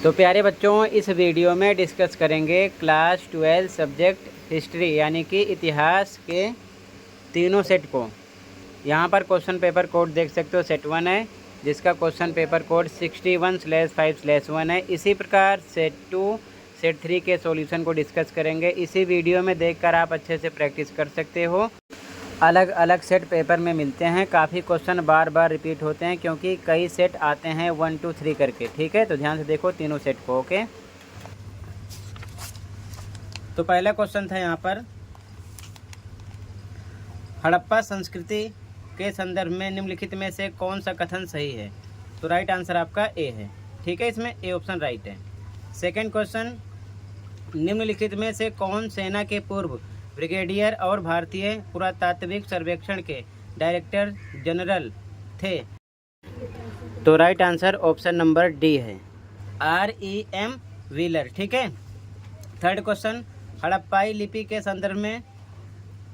तो प्यारे बच्चों, इस वीडियो में डिस्कस करेंगे क्लास 12 सब्जेक्ट हिस्ट्री यानी कि इतिहास के तीनों सेट को। यहाँ पर क्वेश्चन पेपर कोड देख सकते हो, सेट 1 है जिसका क्वेश्चन पेपर कोड 61/5/1 है। इसी प्रकार सेट 2 सेट 3 के सॉल्यूशन को डिस्कस करेंगे। इसी वीडियो में देखकर आप अच्छे से प्रैक्टिस कर सकते हो। अलग अलग सेट पेपर में मिलते हैं, काफ़ी क्वेश्चन बार बार रिपीट होते हैं क्योंकि कई सेट आते हैं 1 2 3 करके। ठीक है, तो ध्यान से देखो तीनों सेट को। ओके, तो पहला क्वेश्चन था यहाँ पर, हड़प्पा संस्कृति के संदर्भ में निम्नलिखित में से कौन सा कथन सही है? तो राइट आंसर आपका ए है। ठीक है, इसमें ए ऑप्शन राइट है। सेकंड क्वेश्चन, निम्नलिखित में से कौन सेना के पूर्व ब्रिगेडियर और भारतीय पुरातात्विक सर्वेक्षण के डायरेक्टर जनरल थे? तो right answer option number D है, REM व्हीलर। ठीक है। थर्ड क्वेश्चन, हड़प्पाई लिपि के संदर्भ में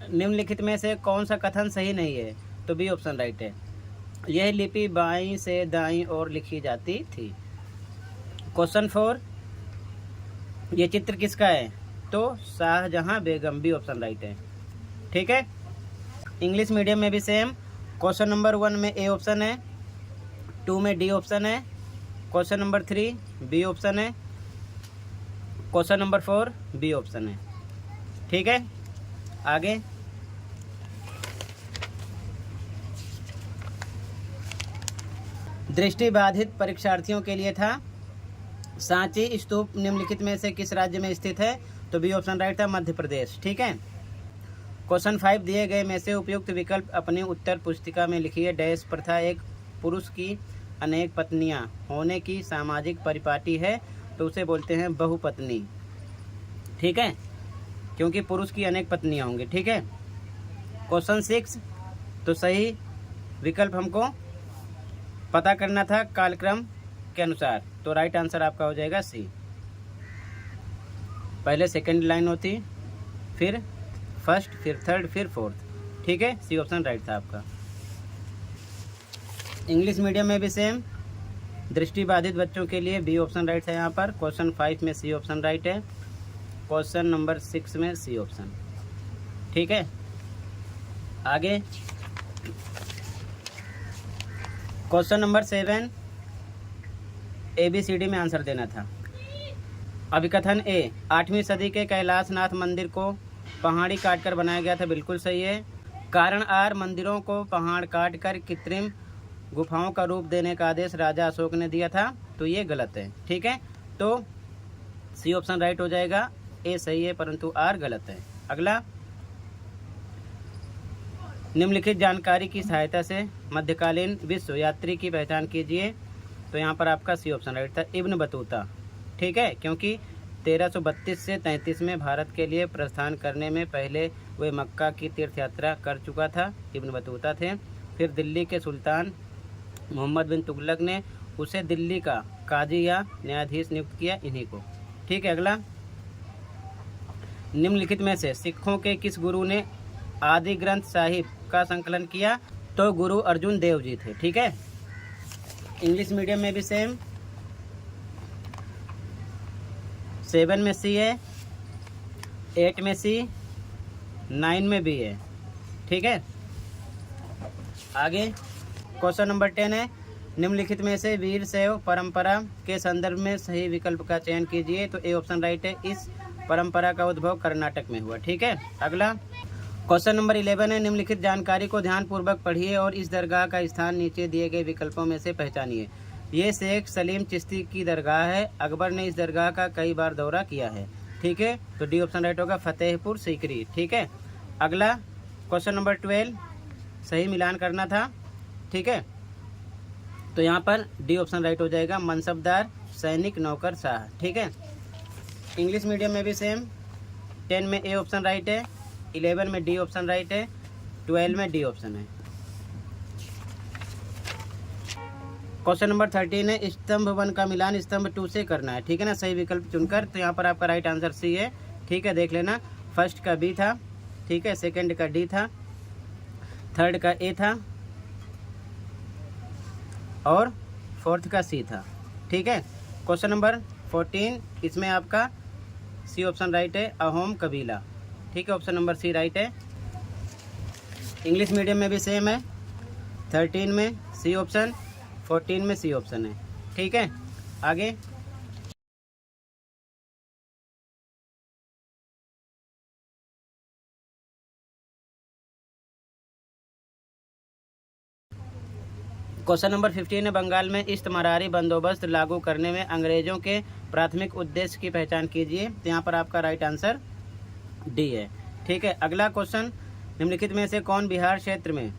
निम्नलिखित में से कौन सा कथन सही नहीं है? तो बी ऑप्शन राइट है, यह लिपि बाईं से दाईं ओर लिखी जाती थी। क्वेश्चन 4, ये चित्र किसका है? तो शाहजहां बेगम, बी ऑप्शन राइट है। ठीक है। इंग्लिश मीडियम में भी सेम, क्वेश्चन नंबर 1 में ए ऑप्शन है, 2 में डी ऑप्शन है, क्वेश्चन नंबर 3 बी ऑप्शन है, क्वेश्चन नंबर 4 बी ऑप्शन है। ठीक है, आगे दृष्टिबाधित परीक्षार्थियों के लिए था। सांची स्तूप निम्नलिखित में से किस राज्य में स्थित है? तो बी ऑप्शन राइट था, मध्य प्रदेश। ठीक है। क्वेश्चन 5, दिए गए में से उपयुक्त विकल्प अपनी उत्तर पुस्तिका में लिखिए। डैश प्रथा एक पुरुष की अनेक पत्नियां होने की सामाजिक परिपाटी है, तो उसे बोलते हैं बहुपत्नी। ठीक है, क्योंकि पुरुष की अनेक पत्नियां होंगी। ठीक है। क्वेश्चन 6, तो सही विकल्प हमको पता करना था कालक्रम के अनुसार, तो राइट आंसर आपका हो जाएगा सी। पहले सेकंड लाइन होती, फिर फर्स्ट, फिर थर्ड, फिर फोर्थ। ठीक है, सी ऑप्शन राइट था आपका। इंग्लिश मीडियम में भी सेम, दृष्टिबाधित बच्चों के लिए बी ऑप्शन राइट है यहाँ पर। क्वेश्चन 5 में सी ऑप्शन राइट है, क्वेश्चन नंबर 6 में सी ऑप्शन। ठीक है, आगे क्वेश्चन नंबर 7 ABCD में आंसर देना था। अभिकथन ए, 8वीं सदी के कैलाशनाथ मंदिर को पहाड़ी काटकर बनाया गया था, बिल्कुल सही है। कारण आर, मंदिरों को पहाड़ काटकर कृत्रिम गुफाओं का रूप देने का आदेश राजा अशोक ने दिया था, तो ये गलत है। ठीक है, तो सी ऑप्शन राइट हो जाएगा, ए सही है परंतु आर गलत है। अगला, निम्नलिखित जानकारी की सहायता से मध्यकालीन विश्व यात्री की पहचान कीजिए। तो यहाँ पर आपका सी ऑप्शन राइट था, इब्न बतूता। ठीक है, क्योंकि 1332 से 33 में भारत के लिए प्रस्थान करने में पहले वे मक्का की तीर्थ यात्रा कर चुका था, इब्न बतूता थे। फिर दिल्ली के सुल्तान मोहम्मद बिन तुगलक ने उसे दिल्ली का काजी या न्यायाधीश नियुक्त किया, इन्हीं को। ठीक है, अगला, निम्नलिखित में से सिखों के किस गुरु ने आदि ग्रंथ साहिब का संकलन किया? तो गुरु अर्जुन देव जी थे। ठीक है। इंग्लिश मीडियम में भी सेम, 7 में सी है, 8 में सी, 9 में बी है। ठीक है, आगे क्वेश्चन नंबर 10 है, निम्नलिखित में से वीर शैव परंपरा के संदर्भ में सही विकल्प का चयन कीजिए। तो ए ऑप्शन राइट है, इस परंपरा का उद्भव कर्नाटक में हुआ। ठीक है, अगला क्वेश्चन नंबर 11 है, निम्नलिखित जानकारी को ध्यानपूर्वक पढ़िए और इस दरगाह का स्थान नीचे दिए गए विकल्पों में से पहचानिए। ये शेख सलीम चिश्ती की दरगाह है, अकबर ने इस दरगाह का कई बार दौरा किया है। ठीक है, तो डी ऑप्शन राइट होगा, फतेहपुर सीकरी। ठीक है, अगला क्वेश्चन नंबर 12, सही मिलान करना था। ठीक है, तो यहाँ पर डी ऑप्शन राइट हो जाएगा, मनसबदार, सैनिक, नौकर, शाह। ठीक है। इंग्लिश मीडियम में भी सेम, 10 में ए ऑप्शन राइट है, 11 में डी ऑप्शन राइट है, 12 में डी ऑप्शन है। क्वेश्चन नंबर 13 है, स्तंभ 1 का मिलान स्तंभ 2 से करना है। ठीक है ना, सही विकल्प चुनकर। तो यहाँ पर आपका राइट आंसर सी है। ठीक है, देख लेना, फर्स्ट का बी था, ठीक है, सेकंड का डी था, थर्ड का ए था और फोर्थ का सी था। ठीक है, क्वेश्चन नंबर 14, इसमें आपका सी ऑप्शन राइट है, अहोम कबीला। ठीक है, ऑप्शन नंबर सी राइट है। इंग्लिश मीडियम में भी सेम है, 13 में सी ऑप्शन, 14 में सी ऑप्शन है। ठीक है, आगे क्वेश्चन नंबर 15 है, बंगाल में इस्तमारारी बंदोबस्त लागू करने में अंग्रेजों के प्राथमिक उद्देश्य की पहचान कीजिए। तो यहाँ पर आपका राइट आंसर डी है। ठीक है, अगला क्वेश्चन, निम्नलिखित में से कौन बिहार क्षेत्र में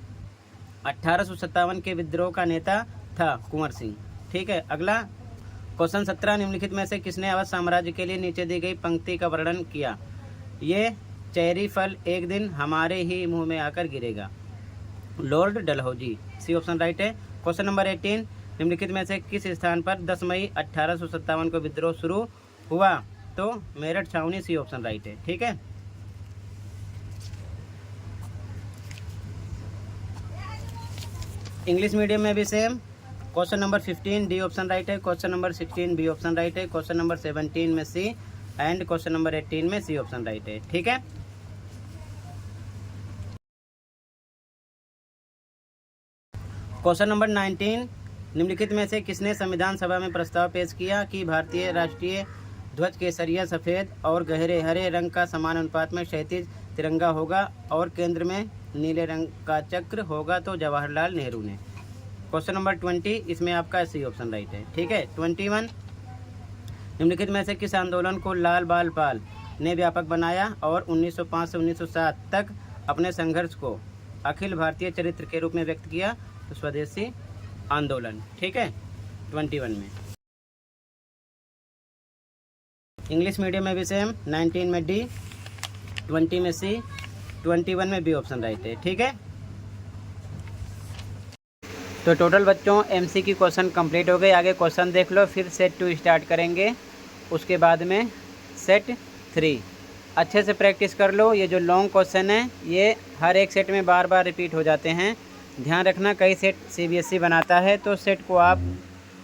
1857 के विद्रोह का नेता था? कुंवर सिंह। ठीक है, अगला क्वेश्चन 17, निम्नलिखित में से किसने अवध साम्राज्य के लिए नीचे दी गई पंक्ति का वर्णन किया? ये चेरी फल एक दिन हमारे ही मुंह में आकर गिरेगा। Lord Dalhousie, C option right है। क्वेश्चन नंबर 18, निम्नलिखित में से किस स्थान पर 10 मई 1857 को विद्रोह शुरू हुआ? तो मेरठ छावनी, सी ऑप्शन राइट है। ठीक है, इंग्लिश मीडियम में भी same. Question number 15 D option right है, question number 16 B option right है, क्वेश्चन नंबर 17 में सी एंड क्वेश्चन नंबर 18 में सी ऑप्शन राइट है। ठीक है, क्वेश्चन नंबर 19, निम्नलिखित में से किसने संविधान सभा में प्रस्ताव पेश किया कि भारतीय राष्ट्रीय ध्वज केसरिया सफ़ेद और गहरे हरे रंग का समान अनुपात में क्षैतिज तिरंगा होगा और केंद्र में नीले रंग का चक्र होगा? तो जवाहरलाल नेहरू ने। क्वेश्चन नंबर 20, इसमें आपका सी ऑप्शन राइट है। ठीक है, 21, निम्नलिखित में से किस आंदोलन को लाल बाल पाल ने व्यापक बनाया और 1905 से 1907 तक अपने संघर्ष को अखिल भारतीय चरित्र के रूप में व्यक्त किया? तो स्वदेशी आंदोलन। ठीक है, 21 में। इंग्लिश मीडियम में भी सेम, 19 में डी, 20 में सी, 21 में बी ऑप्शन राइट है। ठीक है, तो टोटल बच्चों एमसी की क्वेश्चन कंप्लीट हो गए। आगे क्वेश्चन देख लो, फिर सेट 2 स्टार्ट करेंगे, उसके बाद में सेट 3। अच्छे से प्रैक्टिस कर लो। ये जो लॉन्ग क्वेश्चन है ये हर एक सेट में बार बार रिपीट हो जाते हैं। ध्यान रखना, कई सेट सीबीएसई बनाता है, तो सेट को आप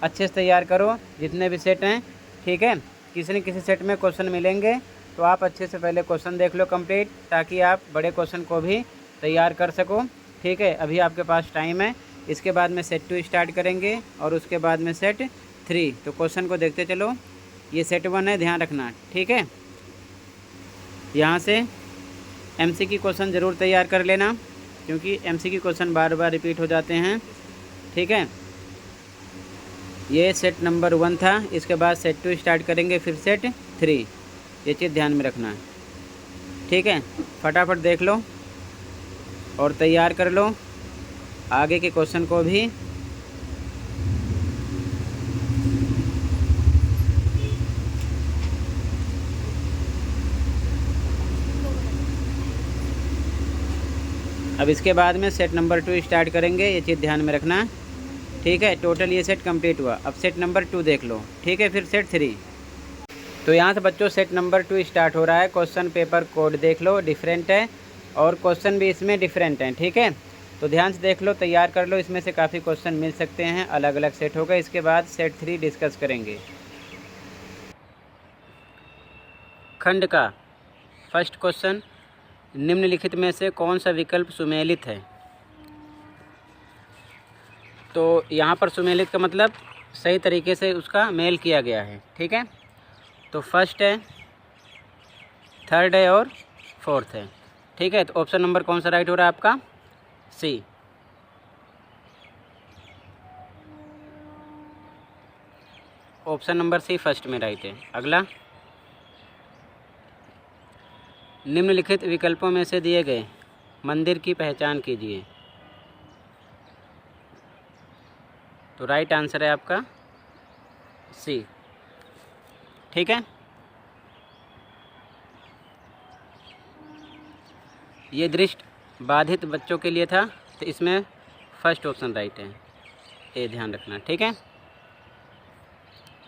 अच्छे से तैयार करो, जितने भी सेट हैं। ठीक है, किसी न किसी सेट में क्वेश्चन मिलेंगे, तो आप अच्छे से पहले क्वेश्चन देख लो कंप्लीट, ताकि आप बड़े क्वेश्चन को भी तैयार कर सको। ठीक है, अभी आपके पास टाइम है। इसके बाद में सेट 2 स्टार्ट करेंगे और उसके बाद में सेट 3। तो क्वेश्चन को देखते चलो। ये सेट 1 है, ध्यान रखना। ठीक है, यहाँ से एमसी की क्वेश्चन ज़रूर तैयार कर लेना, क्योंकि एमसी की क्वेश्चन बार बार रिपीट हो जाते हैं। ठीक है, ये सेट नंबर 1 था। इसके बाद सेट 2 स्टार्ट करेंगे, फिर सेट 3। ये चीज़ ध्यान में रखना है। ठीक है, फटाफट देख लो और तैयार कर लो आगे के क्वेश्चन को भी। अब इसके बाद में सेट नंबर 2 स्टार्ट करेंगे, ये चीज़ ध्यान में रखना। ठीक है, टोटल ये सेट कंप्लीट हुआ। अब सेट नंबर 2 देख लो। ठीक है, फिर सेट 3। तो यहाँ से बच्चों सेट नंबर 2 स्टार्ट हो रहा है। क्वेश्चन पेपर कोड देख लो, डिफरेंट है और क्वेश्चन भी इसमें डिफरेंट हैं। ठीक है, तो ध्यान से देख लो, तैयार कर लो। इसमें से काफ़ी क्वेश्चन मिल सकते हैं, अलग अलग सेट होगा। इसके बाद सेट 3 डिस्कस करेंगे। खंड का फर्स्ट क्वेश्चन, निम्नलिखित में से कौन सा विकल्प सुमेलित है? तो यहाँ पर सुमेलित का मतलब सही तरीके से उसका मेल किया गया है। ठीक है, तो फर्स्ट है, थर्ड है और फोर्थ है। ठीक है, तो ऑप्शन नंबर कौन सा राइट हो रहा है आपका? सी। ऑप्शन नंबर सी फर्स्ट में राइट है। अगला, निम्नलिखित विकल्पों में से दिए गए मंदिर की पहचान कीजिए। तो राइट आंसर है आपका सी। ठीक है, ये दृष्टि बाधित बच्चों के लिए था, तो इसमें फर्स्ट ऑप्शन राइट है, ये ध्यान रखना। ठीक है,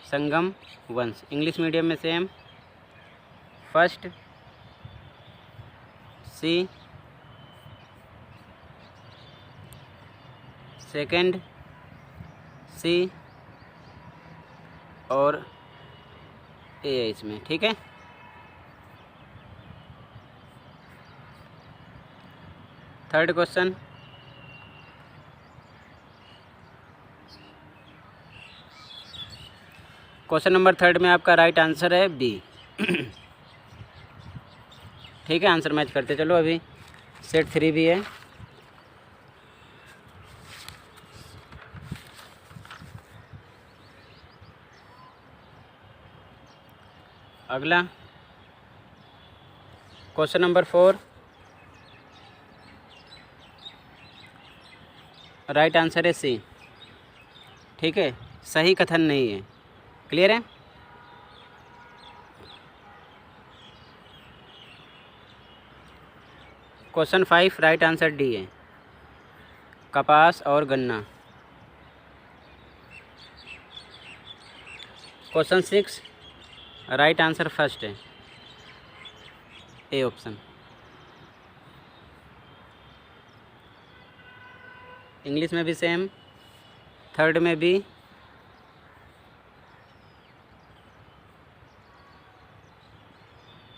संगम वंश, इंग्लिश मीडियम में सेम, फर्स्ट सी, सेकंड सी और ए है इसमें, ठीक है। Third question, question number third में आपका राइट आंसर है बी। ठीक है, आंसर मैच करते चलो। अभी सेट 3 भी है। अगला क्वेश्चन नंबर 4, राइट आंसर है सी। ठीक है, सही कथन नहीं है। क्लियर है। क्वेश्चन 5, राइट आंसर डी है, कपास और गन्ना। क्वेश्चन 6, राइट आंसर फर्स्ट है, ए ऑप्शन। इंग्लिश में भी सेम, थर्ड में भी,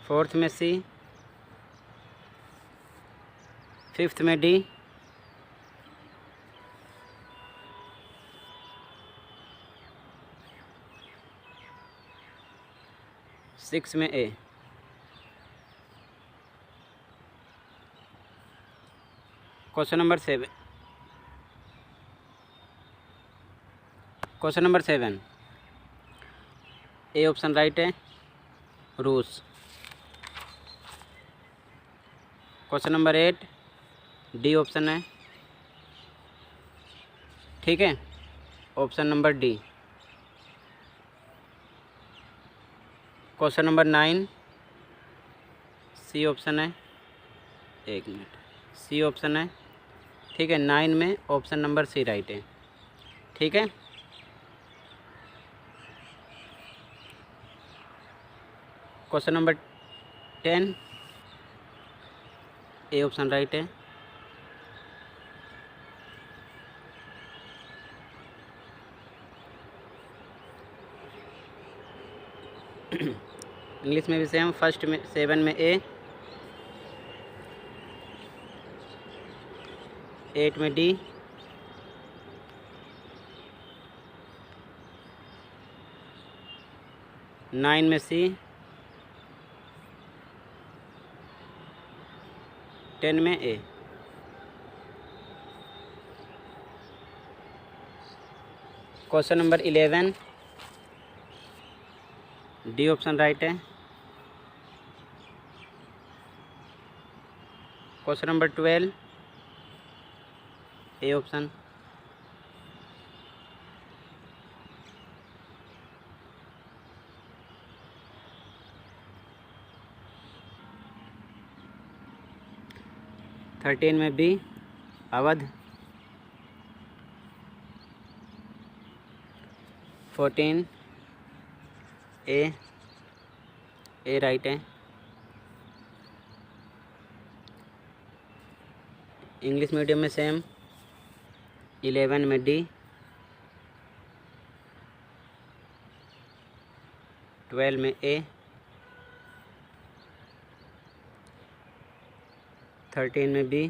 फोर्थ में सी, फिफ्थ में डी, सिक्स में A. Question number 7, question number 7, A option right है, रूस। क्वेश्चन नंबर 8, डी ऑप्शन है, ठीक है, option number D. Question number 9, C option है, एक मिनट, सी ऑप्शन है, ठीक है। 9 में ऑप्शन नंबर सी राइट है, ठीक है। क्वेश्चन नंबर 10, ए ऑप्शन राइट है। इंग्लिश में भी सेम, फर्स्ट में 7 में ए, 8 में डी, 9 में सी, 10 में A. Question number 11, D option right है। Question number 12, A option. Thirteen में बी, अवध। 14, ए राइट है। इंग्लिश मीडियम में सेम, 11 में डी, 12 में ए, 13 में बी,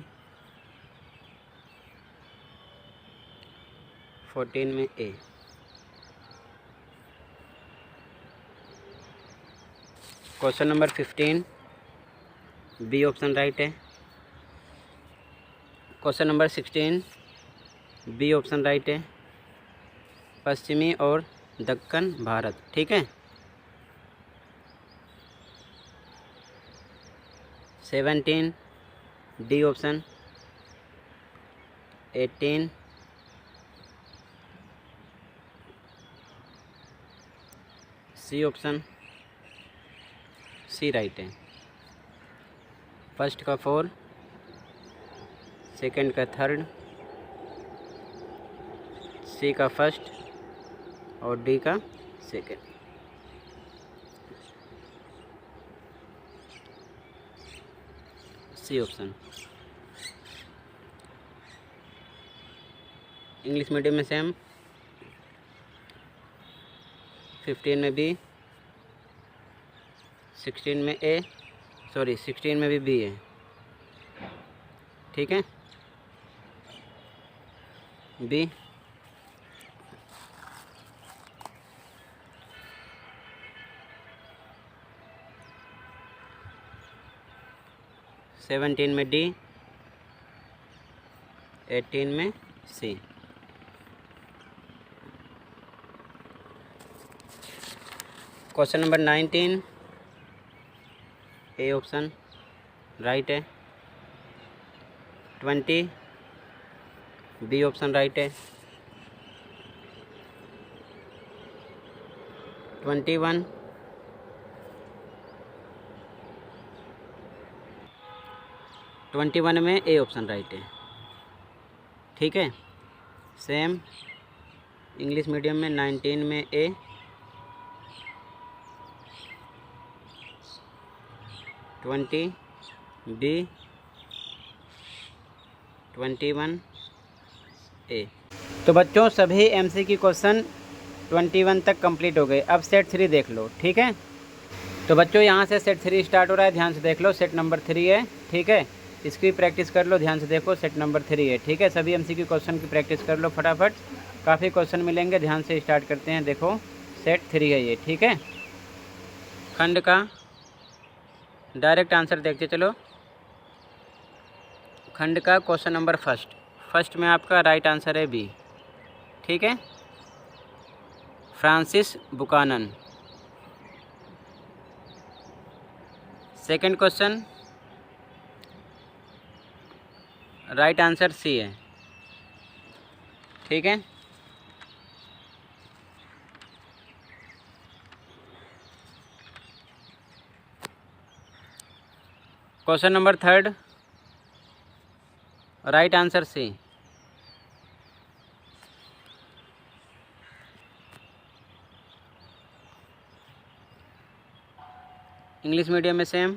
14 में A. Question number 15, B option right है। Question number 16, B option right है, पश्चिमी और दक्कन भारत। ठीक है। 17, D option. 18, C option, C right है। फर्स्ट का 4, सेकंड का 3rd, सी का फर्स्ट और डी का second. C option. English medium में सेम, 15 में बी, 16 में ए, सॉरी 16 में भी बी है, ठीक है, बी। 17 में डी, 18 में C. Question number 19, A option right है। 20, बी ऑप्शन राइट है। 21, में ए ऑप्शन राइट है, ठीक है। सेम इंग्लिश मीडियम में 19 में ए, 20 बी, 21 ए। तो बच्चों सभी एमसीक्यू क्वेश्चन 21 तक कंप्लीट हो गए। अब सेट 3 देख लो, ठीक है। तो बच्चों यहाँ से सेट 3 स्टार्ट हो रहा है, ध्यान से देख लो। सेट नंबर 3 है, ठीक है। इसकी प्रैक्टिस कर लो, ध्यान से देखो। सेट नंबर 3 है, ठीक है। सभी एमसीक्यू क्वेश्चन की प्रैक्टिस कर लो फटाफट, काफ़ी क्वेश्चन मिलेंगे। ध्यान से स्टार्ट करते हैं। देखो सेट 3 है ये, ठीक है। खंड का डायरेक्ट आंसर देखते चलो। खंड का क्वेश्चन नंबर फर्स्ट में आपका राइट आंसर है बी, ठीक है। Francis Buchanan. Second question right answer C है, ठीक है। Question number third right answer C. English medium में सेम,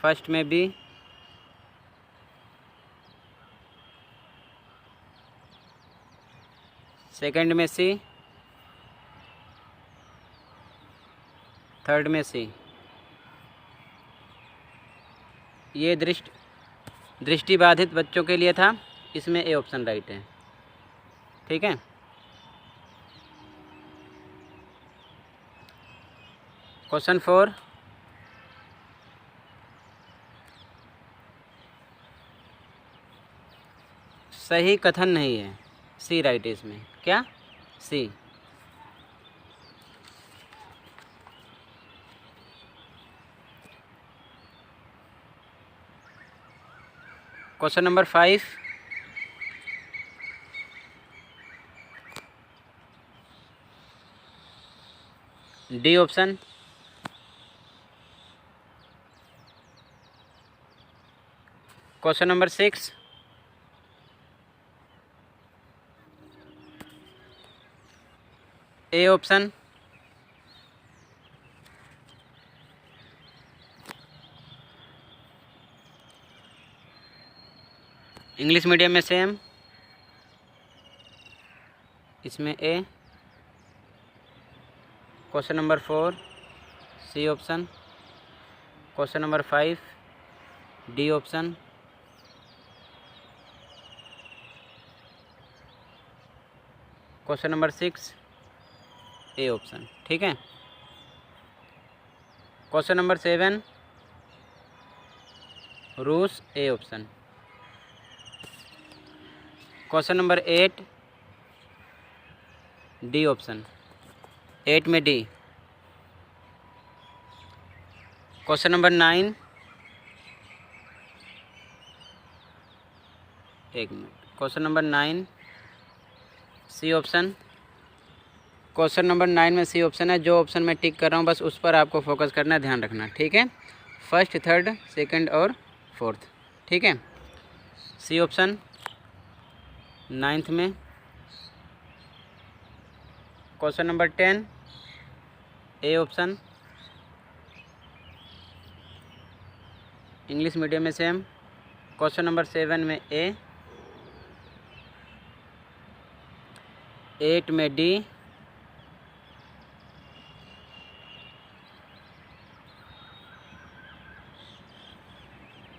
फर्स्ट में बी, सेकंड में सी, थर्ड में सी। ये दृष्टिबाधित बच्चों के लिए था, इसमें ए ऑप्शन राइट है, ठीक है। क्वेश्चन 4 सही कथन नहीं है, सी राइट है इसमें। क्या? C. Question number 5 D option. Question number 6 A option. English medium में सेम, इसमें A. Question number 4 C option. Question number 5 D option. Question number 6 A option, ठीक है। क्वेश्चन नंबर 7 रूस, A option. Question number 8 D option, 8 में D. Question number 9 एक minute, question number 9 C option. Question number 9 में सी option है। जो option मैं टिक कर रहा हूँ बस उस पर आपको फोकस करना है, ध्यान रखना, ठीक है। फर्स्ट, थर्ड, सेकंड और फोर्थ, ठीक है। सी ऑप्शन 9th में। क्वेश्चन नंबर 10 ए ऑप्शन। इंग्लिश मीडियम में सेम। क्वेश्चन नंबर 7 में ए, 8 में डी,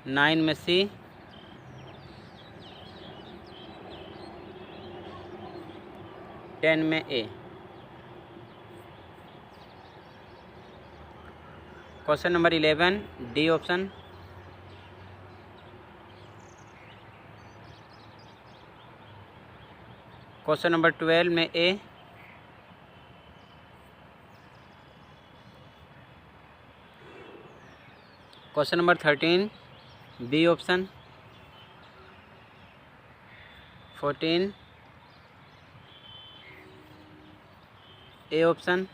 9 में सी, 10 में A. Question number 11 D option. Question number 12 में A. Question number 13 B option. 14 A option.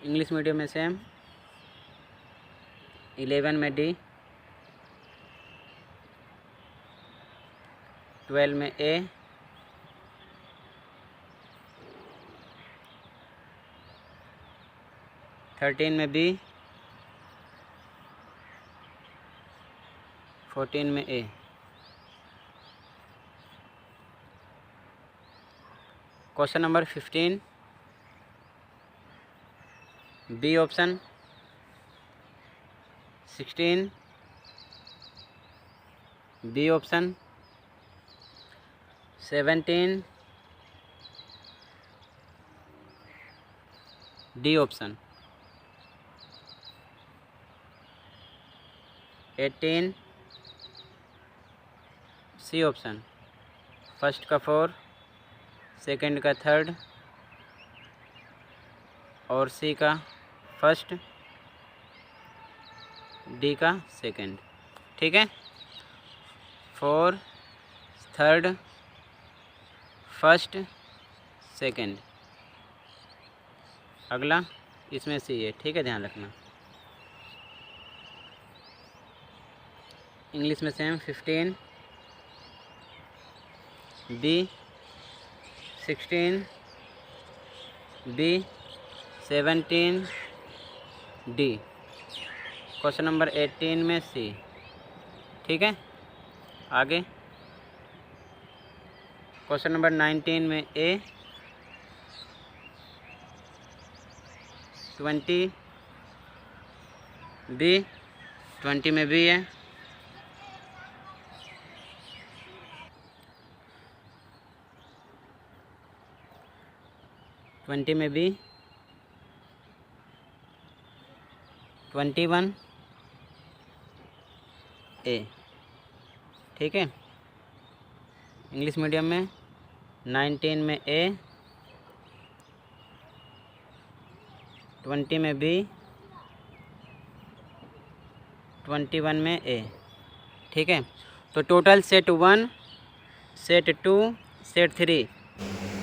English medium में सेम। 11 में डी, 12 में ए, 13 में बी, 14 में A. Question number 15 B option. 16 B option. 17 D option. 18 C option. First का 4, second का 3rd और सी का फर्स्ट, डी का 2nd। ठीक है, 4, 3rd, फर्स्ट, 2nd। अगला इसमें सी है। ठीक है, ध्यान रखना। इंग्लिश में same. 15 B, 16 B, 17 D. Question number 18 में सी। ठीक है, आगे क्वेश्चन नंबर 19 में ए, 20 बी, 20 में बी है। ट्वेंटी में बी, 21 ए। ठीक है, इंग्लिश मीडियम में 19 में ए, 20 में बी, 21 में ए। ठीक है, तो टोटल सेट 1, सेट 2, सेट 3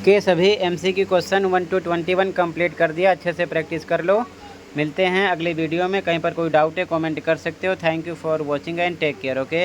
के सभी MCQ क्वेश्चन 1 to 21 कंप्लीट कर दिया। अच्छे से प्रैक्टिस कर लो। मिलते हैं अगले वीडियो में। कहीं पर कोई डाउट है कमेंट कर सकते हो। Thank you for watching and take care. Okay.